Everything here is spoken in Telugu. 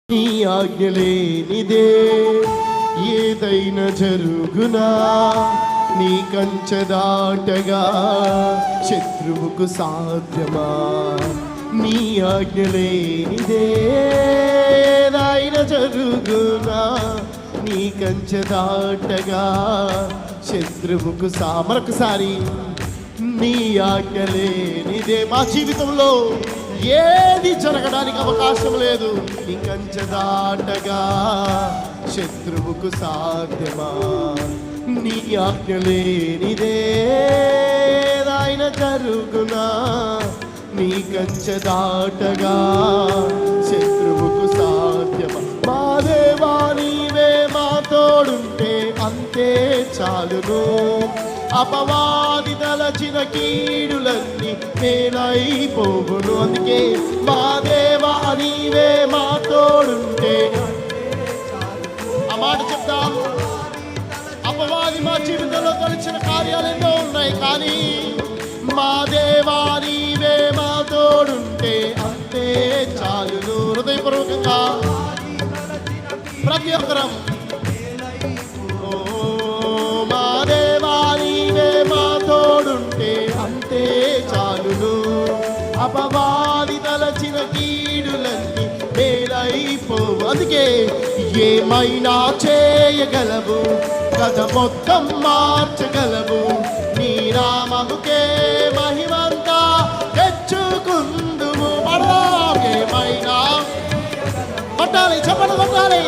నీ ఆజ్ఞలేనిదే ఏదైనా జరుగునా, నీ కంచె దాటగా శత్రువుకు సాధ్యమా? నీ ఆజ్ఞలేనిదే ఏదైనా జరుగునా, నీ కంచె దాటగా శత్రువుకు మరొకసారి నీ ఆజ్ఞలేనిదే. మా జీవితంలో ఏది జరగడానికి అవకాశం లేదు. నీ కంచె దాటగా శత్రువుకు సాధ్యమా? నీ ఆజ్ఞలేనిదే ఆయన జరుగునా, నీ కంచె దాటగా శత్రువుకు సాధ్యమా? మా దేవా నీవే మా తోడుంటే అంతే చాలును. అపవాది తలచిన కీడులన్నీ మేలైపోవును. అందుకే మా దేవా నీవే మా తోడుంటే, ఆ మాట చెప్తాం. అపవాది మా జీవితంలో తలచిన కార్యాలు ఎన్నో ఉన్నాయి, కానీ మా దేవా నీవే మా తోడుంటే అంతే చాలును. హృదయపూర్వకంగా ప్రతి ఒక్కరం అంతే చాలును. అపవాది తలచిన కీడులన్నీ మేలైపోవు. అందుకే ఏమైనా చేయగలవు, కథ మొత్తం మార్చగలవు. నీ నామముకే మహిమంతా తెచ్చుకుందుము. ఏమైనా పట్టాలి, చెప్పండి, పట్టాలి.